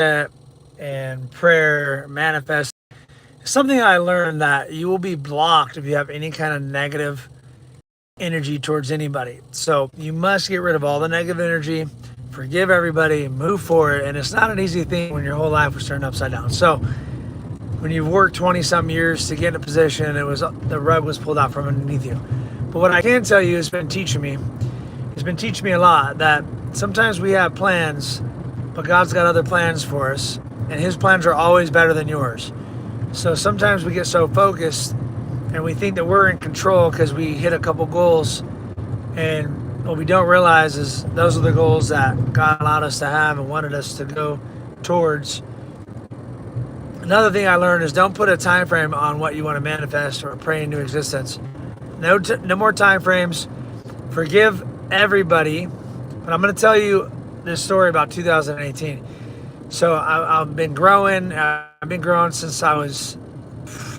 and prayer manifest. Something I learned that you will be blocked if you have any kind of negative energy towards anybody. So you must get rid of all the negative energy, forgive everybody, move forward. And it's not an easy thing when your whole life was turned upside down. So when you've worked 20 some years to get in a position, the rug was pulled out from underneath you. But what I can tell you has been teaching me a lot that sometimes we have plans, but God's got other plans for us, and his plans are always better than yours. So sometimes we get so focused and we think that we're in control because we hit a couple goals, and what we don't realize is those are the goals that God allowed us to have and wanted us to go towards. Another thing I learned is don't put a time frame on what you want to manifest or pray into existence. No more time frames. Forgive everybody. But I'm going to tell you this story about 2018. So I've been growing. I've been growing since I was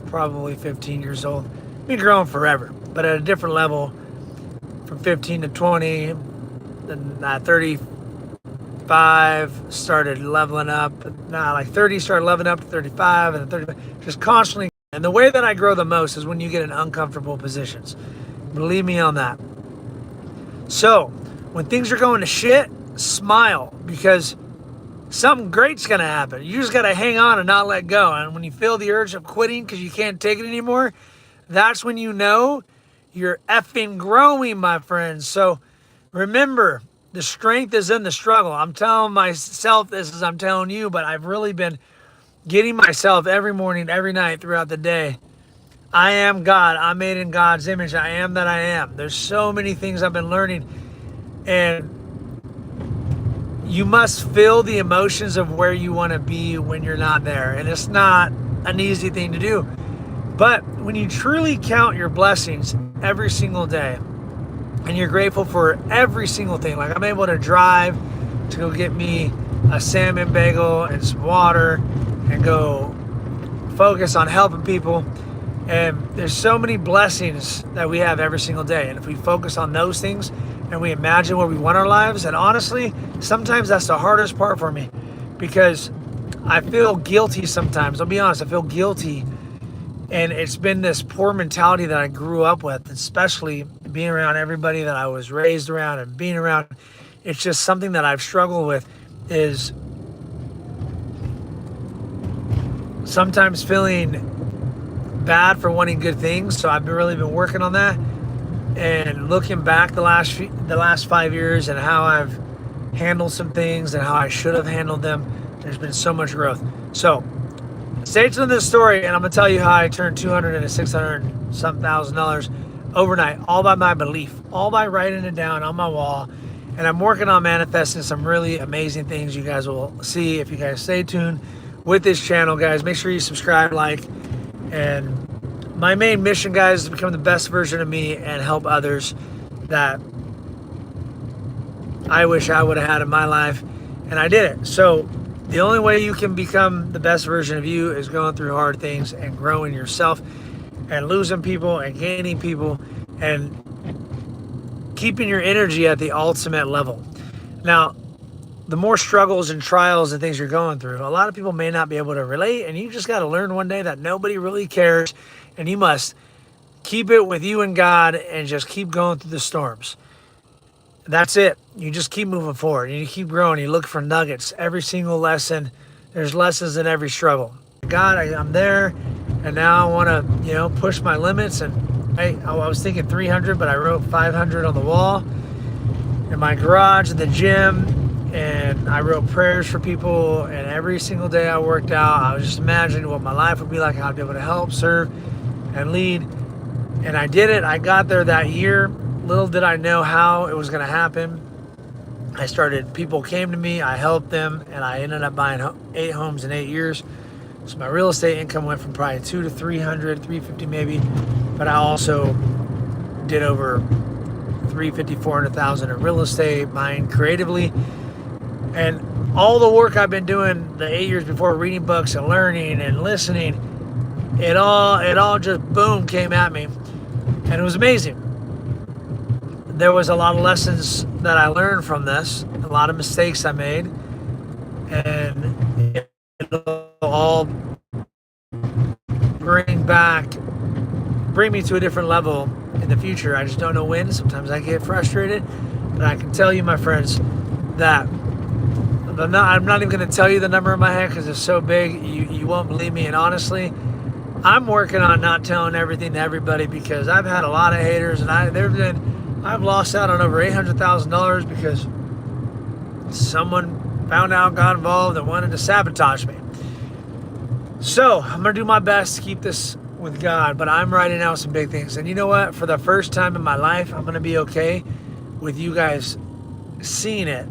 probably 15 years old. I've been growing forever, but at a different level. From 15 to 20, then 35 started leveling up. Now like 30 started leveling up to 35, and then 35, just constantly. And the way that I grow the most is when you get in uncomfortable positions. Believe me on that. So when things are going to shit, smile, because something great's going to happen. You just got to hang on and not let go. And when you feel the urge of quitting because you can't take it anymore, that's when you know you're effing growing, my friends. So remember, the strength is in the struggle. I'm telling myself this as I'm telling you, but I've really been getting myself every morning, every night throughout the day. I am God. I'm made in God's image. I am that I am. There's so many things I've been learning. And you must feel the emotions of where you want to be when you're not there. And it's not an easy thing to do. But when you truly count your blessings every single day, and you're grateful for every single thing, like I'm able to drive to go get me a salmon bagel and some water and go focus on helping people. And there's so many blessings that we have every single day. And if we focus on those things and we imagine where we want our lives, and honestly, sometimes that's the hardest part for me because I feel guilty sometimes. I'll be honest, I feel guilty. And it's been this poor mentality that I grew up with, especially being around everybody that I was raised around and being around. It's just something that I've struggled with, is sometimes feeling bad for wanting good things. So I've really been working on that and looking back the last 5 years and how I've handled some things and how I should have handled them. There's been so much growth. So stay tuned to this story, and I'm gonna tell you how I turned $200 into $600 some $1,000 overnight, all by my belief, all by writing it down on my wall. And I'm working on manifesting some really amazing things you guys will see if you guys stay tuned with this channel, guys. Make sure you subscribe, like, and my main mission, guys, is to become the best version of me and help others that I wish I would have had in my life, and I did it. So the only way you can become the best version of you is going through hard things and growing yourself and losing people and gaining people and keeping your energy at the ultimate level. Now, the more struggles and trials and things you're going through, a lot of people may not be able to relate, and you just got to learn one day that nobody really cares, and you must keep it with you and God and just keep going through the storms. That's it. You just keep moving forward. You keep growing. You look for nuggets. Every single lesson, there's lessons in every struggle. God, I'm there, and now I want to, push my limits. And I was thinking 300, but I wrote 500 on the wall in my garage, in the gym, and I wrote prayers for people. And every single day I worked out, I was just imagining what my life would be like, how I'd be able to help, serve, and lead. And I did it. I got there that year. Little did I know how it was going to happen. People came to me, I helped them, and I ended up buying 8 homes in 8 years. So my real estate income went from probably 200 to 300, 350 maybe. But I also did over 350, 400,000 in real estate, buying creatively. And all the work I've been doing the 8 years before, reading books and learning and listening, it all just boom came at me. And it was amazing. There was a lot of lessons that I learned from this, a lot of mistakes I made, and all bring me to a different level in the future. I just don't know when. Sometimes I get frustrated, but I can tell you, my friends, that I'm not even going to tell you the number in my head because it's so big, you won't believe me. And honestly, I'm working on not telling everything to everybody because I've had a lot of haters, and I've lost out on over $800,000 because someone found out, got involved, and wanted to sabotage me. So I'm going to do my best to keep this with God, but I'm writing out some big things. And you know what? For the first time in my life, I'm going to be okay with you guys seeing it.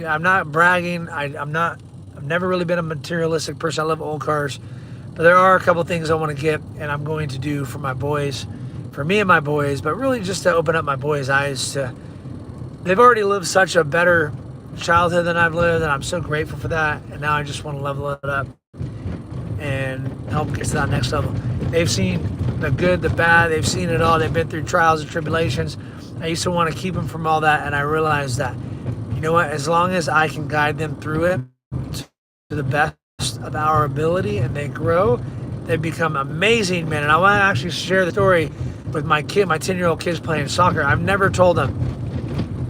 I'm not bragging. I've never really been a materialistic person. I love old cars. But there are a couple things I want to get, and I'm going to do for my boys, for me and my boys, but really just to open up my boys' eyes to, they've already lived such a better childhood than I've lived, and I'm so grateful for that. And now I just want to level it up and help get to that next level. They've seen the good, the bad, they've seen it all. They've been through trials and tribulations. I used to want to keep them from all that, and I realized that, you know what, as long as I can guide them through it to the best of our ability and they grow, they become amazing men. And I want to actually share the story with my 10-year-old kids playing soccer. I've never told them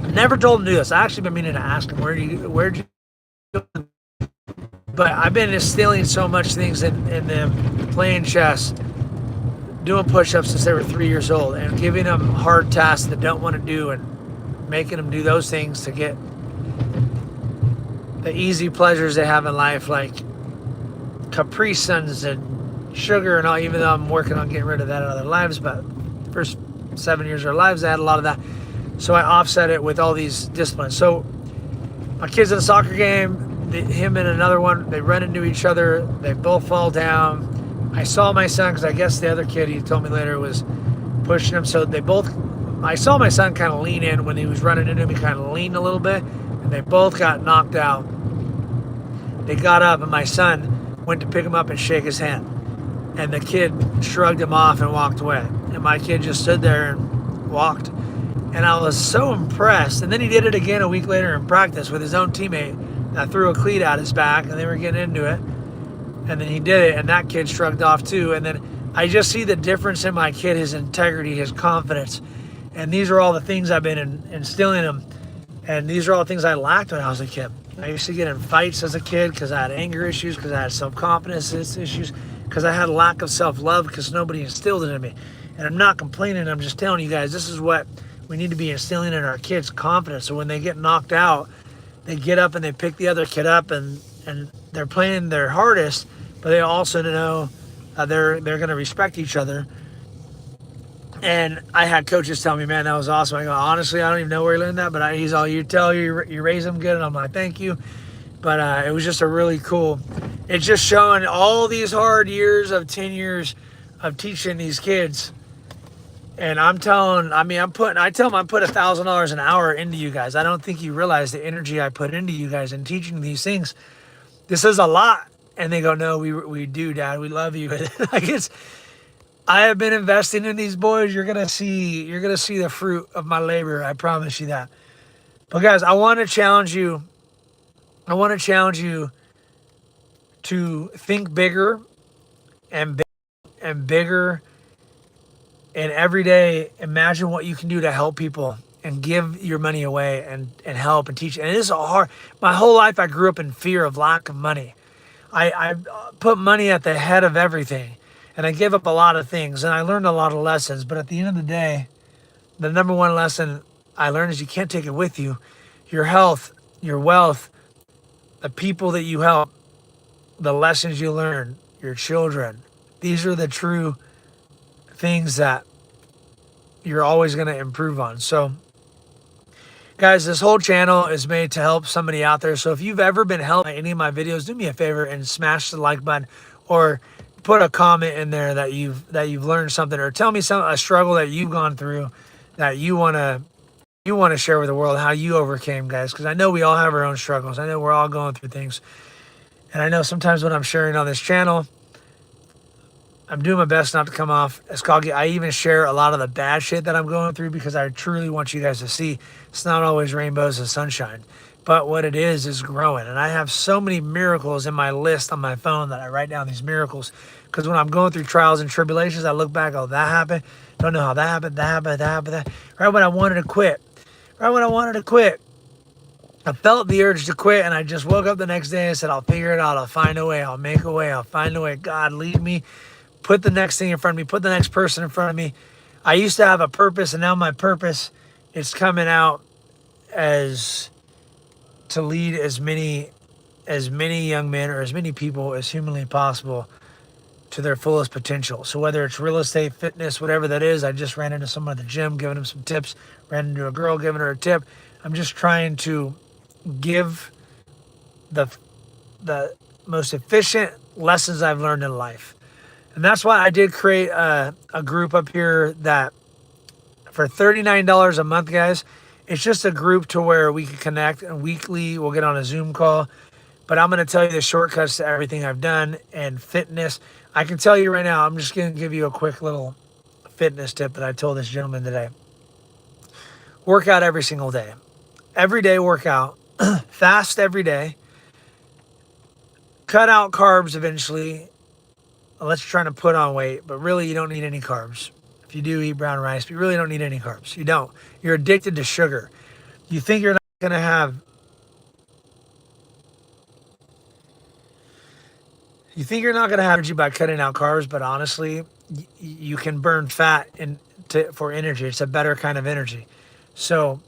to do this. I actually been meaning to ask them, where'd you go? But I've been instilling so much things in them, playing chess, doing push-ups since they were 3 years old, and giving them hard tasks that they don't want to do, and making them do those things to get the easy pleasures they have in life, like Capri Suns and sugar and all, even though I'm working on getting rid of that in other lives. But the first 7 years of our lives, I had a lot of that. So I offset it with all these disciplines. So my kids in a soccer game, him and another one, they run into each other. They both fall down. I saw my son, because I guess the other kid, he told me later, was pushing him. So I saw my son kind of lean in when he was running into me, kind of leaned a little bit, and they both got knocked out. They got up, and my son went to pick him up and shake his hand. And the kid shrugged him off and walked away. And my kid just stood there and walked. And I was so impressed. And then he did it again a week later in practice with his own teammate that threw a cleat at his back, and they were getting into it. And then he did it, and that kid shrugged off too. And then I just see the difference in my kid, his integrity, his confidence. And these are all the things I've been instilling him. And these are all the things I lacked when I was a kid. I used to get in fights as a kid because I had anger issues, because I had self-confidence issues, because I had a lack of self-love because nobody instilled it in me. And I'm not complaining. I'm just telling you guys, this is what we need to be instilling in our kids, confidence. So when they get knocked out, they get up and they pick the other kid up, and they're playing their hardest, but they also know they're going to respect each other. And I had coaches tell me, man, that was awesome. I go, honestly, I don't even know where he learned that, but he's all, you raise him good. And I'm like, thank you. But it was just a really cool, it's just showing all these hard years of 10 years of teaching these kids. And I tell them I put $1,000 an hour into you guys. I don't think you realize the energy I put into you guys in teaching these things. This is a lot. And they go, no, we do, Dad. We love you. I have been investing in these boys. You're gonna see the fruit of my labor. I promise you that. But guys, I want to challenge you. To think bigger and bigger. And every day, imagine what you can do to help people and give your money away and help and teach. And it is hard. My whole life, I grew up in fear of lack of money. I put money at the head of everything. And I gave up a lot of things, and I learned a lot of lessons. But at the end of the day, the number one lesson I learned is you can't take it with you. Your health, your wealth, the people that you help, the lessons you learn, your children. These are the true things that you're always going to improve on. So, guys, this whole channel is made to help somebody out there. So if you've ever been helped by any of my videos, do me a favor and smash the like button, or put a comment in there that you've learned something, or tell me a struggle that you've gone through that you want to share with the world, how you overcame, guys, because I know we all have our own struggles. I know we're all going through things. And I know sometimes when I'm sharing on this channel, I'm doing my best not to come off as cocky. I even share a lot of the bad shit that I'm going through because I truly want you guys to see it's not always rainbows and sunshine. But what it is growing. And I have so many miracles in my list on my phone that I write down these miracles. Because when I'm going through trials and tribulations, I look back, oh, that happened. Don't know how that happened, that happened, that happened, that. Right when I wanted to quit. Right when I wanted to quit. I felt the urge to quit, and I just woke up the next day and said, I'll figure it out. I'll find a way. I'll make a way. I'll find a way. God, lead me. Put the next thing in front of me. Put the next person in front of me. I used to have a purpose, and now my purpose is coming out as to lead as many young men or as many people as humanly possible to their fullest potential. So whether it's real estate, fitness, whatever that is, I just ran into someone at the gym, giving them some tips, ran into a girl, giving her a tip. I'm just trying to give the most efficient lessons I've learned in life. And that's why I did create a group up here that for $39 a month, guys, it's just a group to where we can connect, and weekly we'll get on a Zoom call. But I'm going to tell you the shortcuts to everything I've done and fitness. I can tell you right now, I'm just going to give you a quick little fitness tip that I told this gentleman today. Work out every single day. Every day workout. Fast every day. Cut out carbs eventually. Unless you're trying to put on weight, but really you don't need any carbs. If you do eat brown rice, but you really don't need any carbs. You don't. You're addicted to sugar. You think you're not going to have energy by cutting out carbs, but honestly, you can burn fat for energy. It's a better kind of energy. So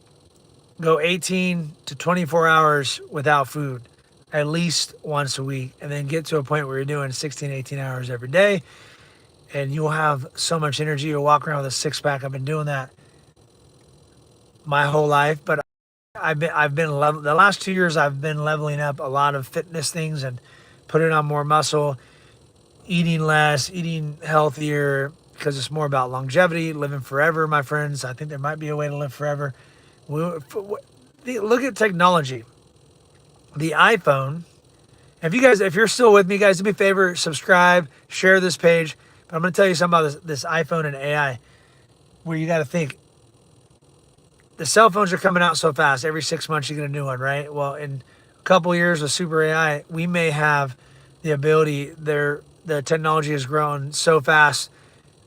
go 18 to 24 hours without food at least once a week, and then get to a point where you're doing 16, 18 hours every day, and you'll have so much energy. You'll walk around with a six-pack. I've been doing that my whole life, but the last 2 years I've been leveling up a lot of fitness things and putting on more muscle, eating less, eating healthier, because it's more about longevity, living forever, my friends. I think there might be a way to live forever. Look at technology. The iPhone. If you're still with me, guys, do me a favor, subscribe, share this page. But I'm going to tell you something about this iPhone and AI, where you got to think. The cell phones are coming out so fast. Every 6 months you get a new one, right? Well, in a couple of years with super AI, we may have the ability. The technology has grown so fast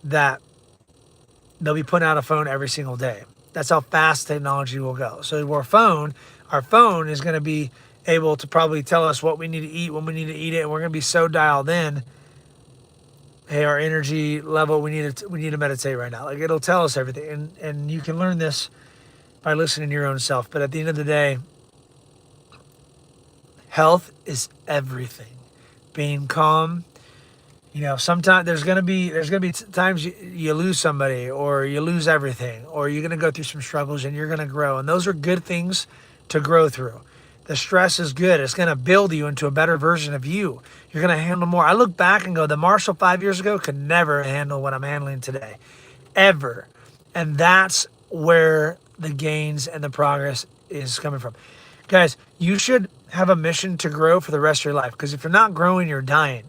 that they'll be putting out a phone every single day. That's how fast technology will go. So our phone is going to be able to probably tell us what we need to eat, when we need to eat it, and we're going to be so dialed in. Hey, our energy level, we need to meditate right now. Like, it'll tell us everything, and you can learn this by listening to your own self. But at the end of the day, health is everything. Being calm. Sometimes there's gonna be times you lose somebody, or you lose everything, or you're gonna go through some struggles, and you're gonna grow, and those are good things to grow through. The stress is good. It's gonna build you into a better version of you. You're gonna handle more. I look back and go, the Marshall 5 years ago could never handle what I'm handling today, ever, and that's where the gains and the progress is coming from. Guys, you should have a mission to grow for the rest of your life, because if you're not growing, you're dying.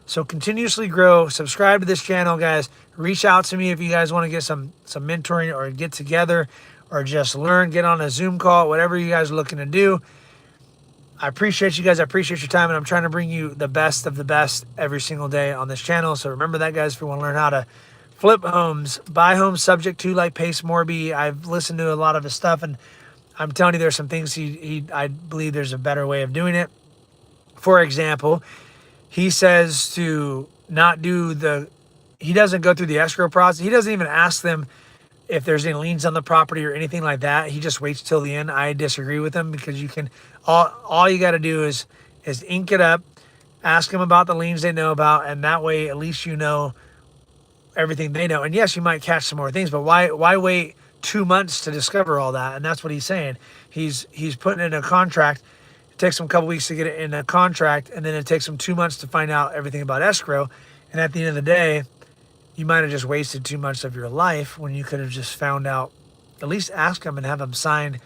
So continuously grow. Subscribe to this channel, guys. Reach out to me if you guys want to get some mentoring, or get together, or just learn, get on a Zoom call, whatever you guys are looking to do. I appreciate you guys. I appreciate your time, and I'm trying to bring you the best of the best every single day on this channel. So remember that, guys, if you want to learn how to flip homes, buy homes subject to, like Pace Morby. I've listened to a lot of his stuff, and I'm telling you, there's some things I believe there's a better way of doing it. For example, he says to not do he doesn't go through the escrow process. He doesn't even ask them if there's any liens on the property or anything like that. He just waits till the end. I disagree with him, because you can, all you got to do is ink it up, ask them about the liens they know about, and that way at least you know everything they know. And yes, you might catch some more things, but why wait 2 months to discover all that? And that's what he's saying. He's putting in a contract. It takes him a couple weeks to get it in a contract, and then it takes him 2 months to find out everything about escrow. And at the end of the day, you might have just wasted 2 months of your life, when you could have just found out. At least ask them and have them sign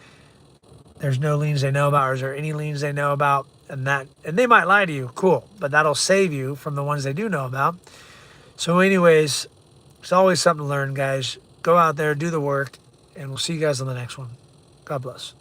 there's no liens they know about, or is there any liens they know about, and they might lie to you. Cool, but that'll save you from the ones they do know about. So anyways, it's always something to learn, guys. Go out there, do the work, and we'll see you guys on the next one. God bless.